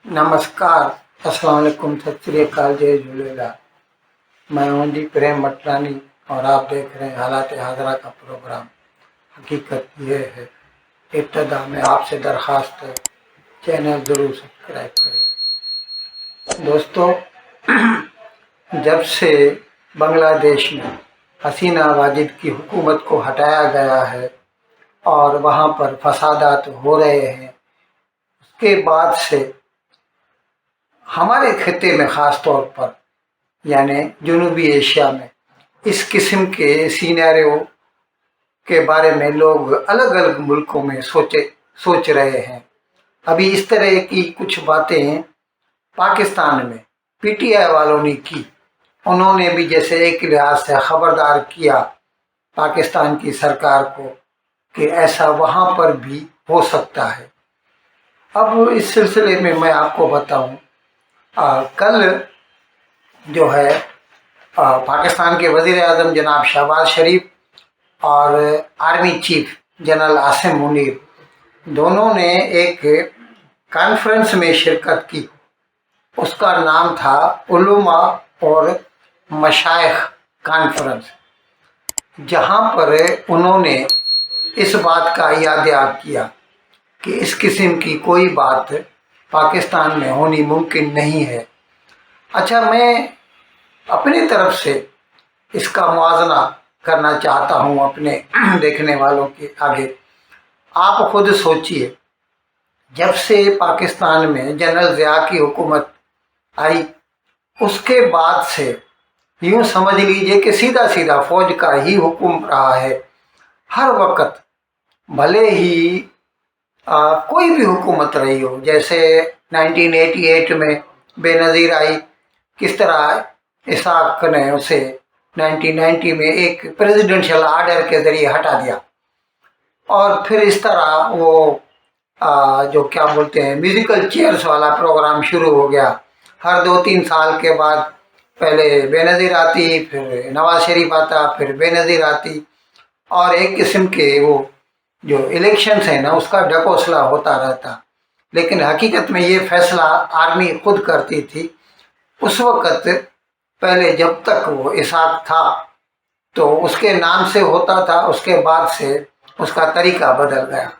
नमस्कार, अस्सलाम वालेकुम, सत श्री अकाल, जय झूलेलाल। मैं हूं जी प्रेम मटलानी और आप देख रहे हैं हालात हाजरा का प्रोग्राम। हकीकत ये है, इब्तदा में आपसे दरख्वास्त है, चैनल ज़रूर सब्सक्राइब करें। दोस्तों, जब से बांग्लादेश में हसीना वाजिद की हुकूमत को हटाया गया है और वहाँ पर फसादात हो रहे हैं, उसके बाद से हमारे खित्ते में ख़ास तौर पर यानी जनूबी एशिया में इस किस्म के सीनैरियो के बारे में लोग अलग अलग मुल्कों में सोच रहे हैं। अभी इस तरह की कुछ बातें पाकिस्तान में पीटीआई वालों ने की। उन्होंने भी जैसे एक लिहाज से खबरदार किया पाकिस्तान की सरकार को कि ऐसा वहाँ पर भी हो सकता है। अब इस सिलसिले में मैं आपको बताऊं, कल जो है पाकिस्तान के वज़ीर आज़म जनाब शहबाज शरीफ और army chief general Asim Munir दोनों ने एक कॉन्फ्रेंस में शिरकत की। उसका नाम था उलमा और मशाइख कॉन्फ्रेंस, जहां पर उन्होंने इस बात का याद किया कि इस किस्म की कोई बात पाकिस्तान में होनी मुमकिन नहीं है। अच्छा, मैं अपनी तरफ से इसका मुआवजा करना चाहता हूँ अपने देखने वालों के आगे। आप खुद सोचिए, जब से पाकिस्तान में जनरल ज़िया की हुकूमत आई, उसके बाद से यूँ समझ लीजिए कि सीधा सीधा फ़ौज का ही हुक्म रहा है हर वक्त। भले ही कोई भी हुकूमत रही हो, जैसे 1988 में बेनज़ीर आई, किस तरह इसाक ने उसे 1990 में एक प्रेसिडेंशियल आर्डर के ज़रिए हटा दिया, और फिर इस तरह वो जो क्या बोलते हैं म्यूज़िकल चेयर्स वाला प्रोग्राम शुरू हो गया। हर 2-3 साल के बाद पहले बेनज़ीर आती, फिर नवाज शरीफ आता, फिर बेनज़ीर आती, और एक किस्म के वो जो इलेक्शंस है ना, उसका ढकोसला होता रहता। लेकिन हकीकत में ये फैसला आर्मी खुद करती थी। उस वक़्त पहले जब तक वो इसाक था तो उसके नाम से होता था, उसके बाद से उसका तरीका बदल गया।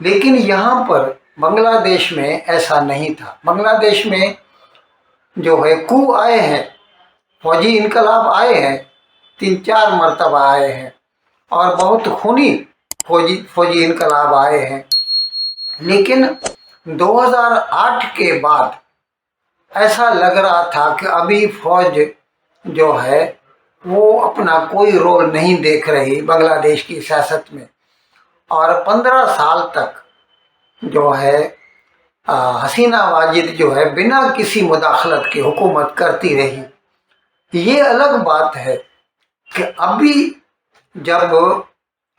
लेकिन यहाँ पर बांग्लादेश में ऐसा नहीं था। बांग्लादेश में जो है कू आए हैं, फौजी इनकलाब आए हैं, 3-4 मरतबा आए हैं, और बहुत खूनी फौजी इनकलाब आए हैं। लेकिन 2008 के बाद ऐसा लग रहा था कि अभी फौज जो है वो अपना कोई रोल नहीं देख रही बांग्लादेश की सियासत में, और 15 साल तक जो है हसीना वाजिद जो है बिना किसी मुदाखलत के हुकूमत करती रही। ये अलग बात है कि अभी जब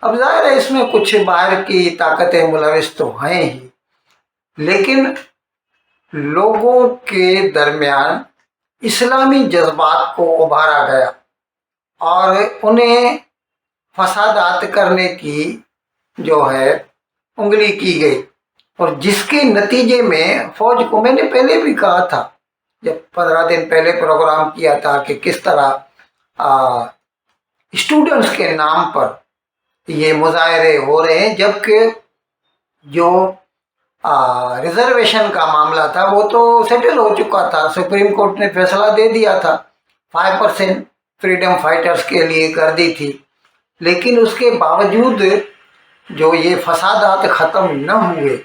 अब जाहिर है इसमें कुछ बाहर की ताकतें मुलविस तो हैं ही, लेकिन लोगों के दरमियान इस्लामी जज्बात को उभारा गया और उन्हें फसादात करने की जो है उंगली की गई, और जिसके नतीजे में फौज को, मैंने पहले भी कहा था जब 15 दिन पहले प्रोग्राम किया था कि किस तरह स्टूडेंट्स के नाम पर ये मुजाहरे हो रहे हैं, जबकि जो रिजर्वेशन का मामला था वो तो सेटल हो चुका था। सुप्रीम कोर्ट ने फैसला दे दिया था, 5% फ्रीडम फाइटर्स के लिए कर दी थी। लेकिन उसके बावजूद जो ये फसादात ख़त्म न हुए,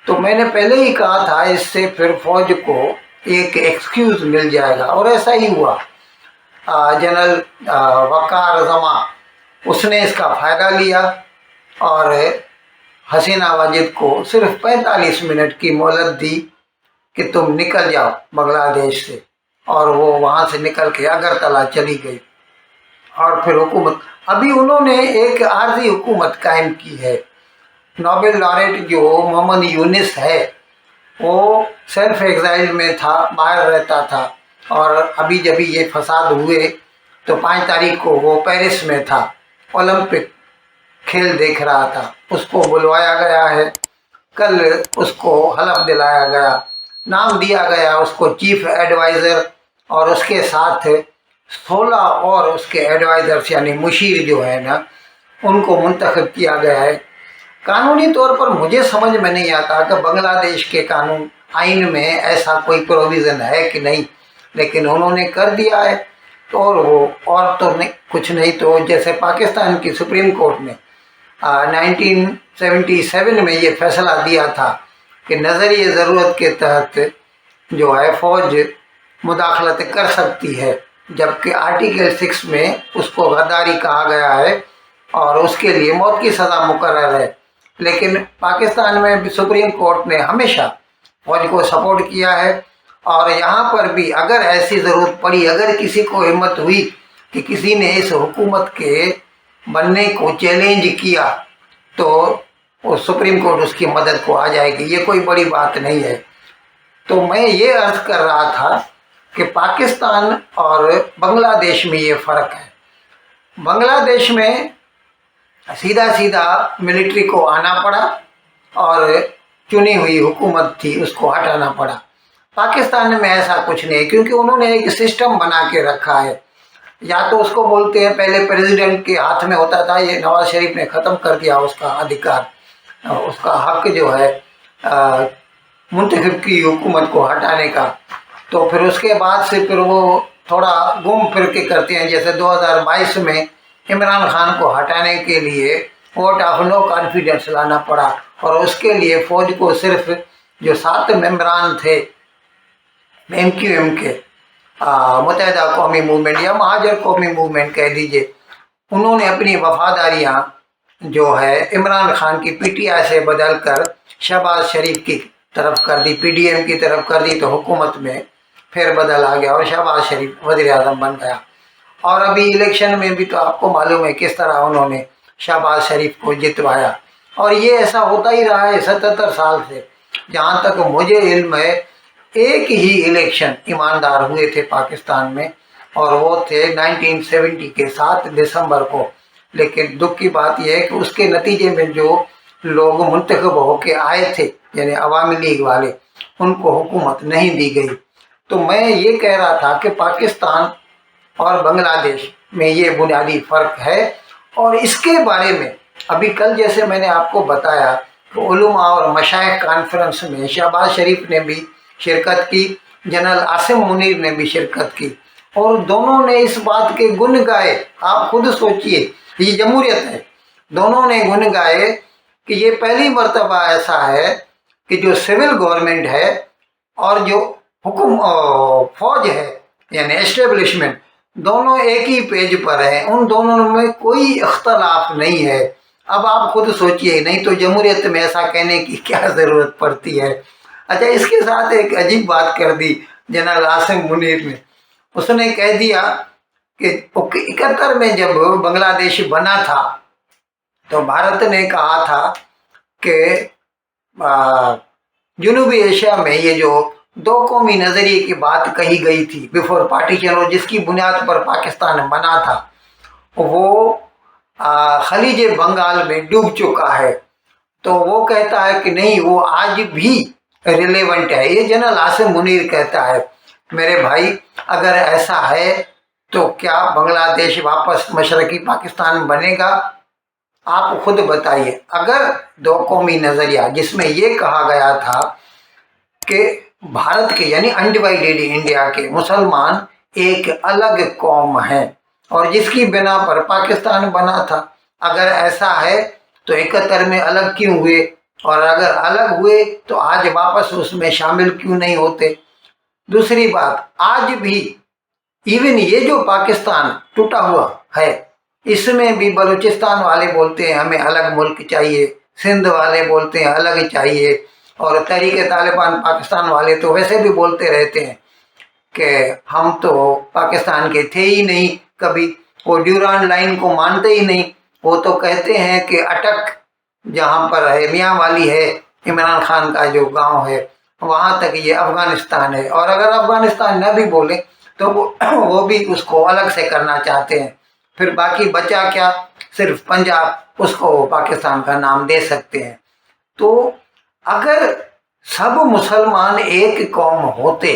तो मैंने पहले ही कहा था इससे फिर फौज को एक एक्सक्यूज़ मिल जाएगा, और ऐसा ही हुआ। जनरल वक़ार जमा उसने इसका फ़ायदा लिया और हसीना वाजिद को सिर्फ 45 मिनट की मोहलत दी कि तुम निकल जाओ बांग्लादेश से, और वो वहाँ से निकल के अगरतला चली गई। और फिर हुकूमत, अभी उन्होंने एक आर्जी हुकूमत कायम की है। नोबेल लॉरेट जो मोहम्मद यूनिस है वो सेल्फ एग्जाइल में था, बाहर रहता था, और अभी जब ये फसाद हुए तो 5 तारीख को वो पेरिस में था, ओलंपिक खेल देख रहा था। उसको बुलवाया गया है, कल उसको हलफ दिलाया गया नाम दिया गया उसको चीफ एडवाइज़र, और उसके साथ 16 और उसके एडवाइज़र्स यानी मुशीर जो है ना, उनको मुंतखब किया गया है। कानूनी तौर पर मुझे समझ में नहीं आता कि बांग्लादेश के कानून आइन में ऐसा कोई प्रोविज़न है कि नहीं, लेकिन उन्होंने कर दिया है। तो और तो नहीं, कुछ नहीं तो जैसे पाकिस्तान की सुप्रीम कोर्ट ने 1977 में ये फैसला दिया था कि नज़रिए ज़रूरत के तहत जो है फ़ौज मुदाखलत कर सकती है, जबकि आर्टिकल 6 में उसको गद्दारी कहा गया है और उसके लिए मौत की सज़ा मुकर्रर है। लेकिन पाकिस्तान में भी सुप्रीम कोर्ट ने हमेशा फ़ौज को सपोर्ट किया है, और यहाँ पर भी अगर ऐसी ज़रूरत पड़ी, अगर किसी को हिम्मत हुई कि किसी ने इस हुकूमत के बनने को चैलेंज किया, तो वो सुप्रीम कोर्ट उसकी मदद को आ जाएगी। ये कोई बड़ी बात नहीं है। तो मैं ये अर्ज़ कर रहा था कि पाकिस्तान और बांग्लादेश में ये फ़र्क है। बांग्लादेश में सीधा सीधा मिलिट्री को आना पड़ा और चुनी हुई हुकूमत थी उसको हटाना पड़ा। पाकिस्तान में ऐसा कुछ नहीं है, क्योंकि उन्होंने एक सिस्टम बना के रखा है। या तो उसको बोलते हैं, पहले प्रेसिडेंट के हाथ में होता था, ये नवाज शरीफ ने ख़त्म कर दिया उसका अधिकार, उसका हक जो है मुंतखब की हुकूमत को हटाने का। तो फिर उसके बाद से फिर वो थोड़ा घूम फिर के करते हैं। जैसे 2022 में इमरान खान को हटाने के लिए वोट ऑफ नो कॉन्फिडेंस लाना पड़ा, और उसके लिए फ़ौज को सिर्फ जो 7 मेंबरान थे MQM के मुत्तहिदा कौमी मूवमेंट या महाजर कौमी मूवमेंट कह दीजिए, उन्होंने अपनी वफादारियाँ जो है इमरान खान की PTI से बदल कर शहबाज शरीफ की तरफ कर दी, PDM की तरफ कर दी, तो हुकूमत में फिर बदल आ गया और शहबाज शरीफ वज़ीर आज़म बन गया। और अभी इलेक्शन में भी तो आपको मालूम है किस तरह उन्होंने शहबाज शरीफ को जितवाया, और ये ऐसा होता ही रहा है 77 साल से। जहाँ तक मुझे इल्म है, एक ही इलेक्शन ईमानदार हुए थे पाकिस्तान में, और वो थे 1970 के 7 दिसंबर को। लेकिन दुख की बात यह है कि उसके नतीजे में जो लोग मुंतखब होके आए थे, यानी अवामी लीग वाले, उनको हुकूमत नहीं दी गई। तो मैं ये कह रहा था कि पाकिस्तान और बांग्लादेश में ये बुनियादी फ़र्क है। और इसके बारे में अभी कल जैसे मैंने आपको बताया कि उलमा और मशाइख कॉन्फ्रेंस में शहबाज शरीफ ने भी शिरकत की, जनरल आसिम मुनीर ने भी शिरकत की, और दोनों ने इस बात के गुण गाए। आप खुद सोचिए, ये जमहूरियत है। दोनों ने गुण गाए कि ये पहली मर्तबा ऐसा है कि जो सिविल गवर्नमेंट है और जो फ़ौज है यानी एस्टेब्लिशमेंट, दोनों एक ही पेज पर हैं, उन दोनों में कोई इख्तलाफ नहीं है। अब आप खुद सोचिए, नहीं तो जमहूरियत में ऐसा कहने की क्या ज़रूरत पड़ती है। अच्छा, इसके साथ एक अजीब बात कर दी जनरल आसिम मुनीर ने। उसने कह दिया कि 71 में जब बांग्लादेश बना था तो भारत ने कहा था कि जनूबी एशिया में ये जो 2 कौमी नज़रिए की बात कही गई थी बिफोर पार्टीशन, और जिसकी बुनियाद पर पाकिस्तान बना था, वो खलीज बंगाल में डूब चुका है। तो वो कहता है कि नहीं, वो आज भी रिलेवेंट है। ये जनरल आसिम मुनीर कहता है। मेरे भाई, अगर ऐसा है तो क्या बांग्लादेश वापस मशरकी पाकिस्तान बनेगा? आप खुद बताइए। अगर 2 कौमी नज़रिया जिसमें ये कहा गया था कि भारत के यानी अनडिवाइडेड इंडिया के मुसलमान एक अलग कौम है और जिसकी बिना पर पाकिस्तान बना था, अगर ऐसा है तो 71 में अलग क्यों हुए, और अगर अलग हुए तो आज वापस उसमें शामिल क्यों नहीं होते? दूसरी बात, आज भी इवन ये जो पाकिस्तान टूटा हुआ है, इसमें भी बलूचिस्तान वाले बोलते हैं हमें अलग मुल्क चाहिए, सिंध वाले बोलते हैं अलग चाहिए, और तहरीक तालिबान पाकिस्तान वाले तो वैसे भी बोलते रहते हैं कि हम तो पाकिस्तान के थे ही नहीं कभी। वो ड्यूरांड लाइन को मानते ही नहीं। वो तो कहते हैं कि अटक जहाँ पर है, मियाँ वाली है, इमरान खान का जो गांव है, वहाँ तक ये अफ़गानिस्तान है। और अगर अफ़गानिस्तान न भी बोले तो वो भी उसको अलग से करना चाहते हैं। फिर बाकी बचा क्या, सिर्फ पंजाब, उसको पाकिस्तान का नाम दे सकते हैं। तो अगर सब मुसलमान एक कौम होते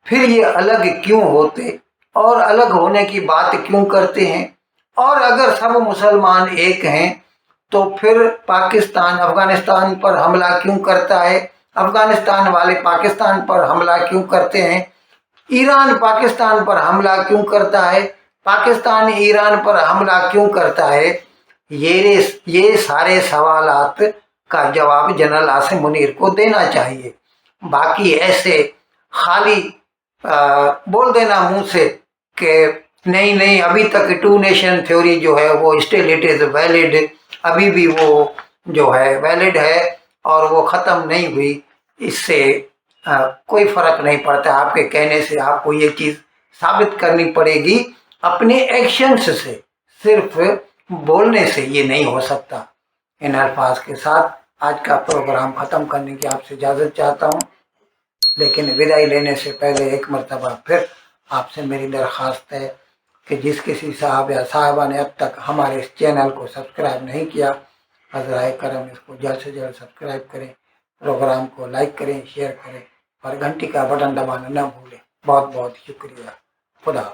फिर ये अलग क्यों होते और अलग होने की बात क्यों करते हैं? और अगर सब मुसलमान एक हैं तो फिर पाकिस्तान अफगानिस्तान पर हमला क्यों करता है? अफगानिस्तान वाले पाकिस्तान पर हमला क्यों करते हैं? ईरान पाकिस्तान पर हमला क्यों करता है? पाकिस्तान ईरान पर हमला क्यों करता है? ये सारे सवालात का जवाब जनरल आसिम मुनीर को देना चाहिए। बाकी ऐसे खाली बोल देना मुंह से कि नहीं नहीं अभी तक टू नेशन थ्योरी जो है वो स्टिल इट इज वैलिड, अभी भी वो जो है वैलिड है और वो ख़त्म नहीं हुई, इससे कोई फर्क नहीं पड़ता। आपके कहने से आपको ये चीज़ साबित करनी पड़ेगी अपने एक्शंस से, सिर्फ बोलने से ये नहीं हो सकता। इन अल्फाज के साथ आज का प्रोग्राम ख़त्म करने की आपसे इजाज़त चाहता हूँ, लेकिन विदाई लेने से पहले एक मरतबा फिर आपसे मेरी दरख्वास्त है कि जिस किसी साहब या साहबा ने अब तक हमारे इस चैनल को सब्सक्राइब नहीं किया, हज़राए करम इसको जल्द से जल्द सब्सक्राइब करें, प्रोग्राम को लाइक करें, शेयर करें और घंटी का बटन दबाना न भूलें। बहुत बहुत शुक्रिया। खुदा।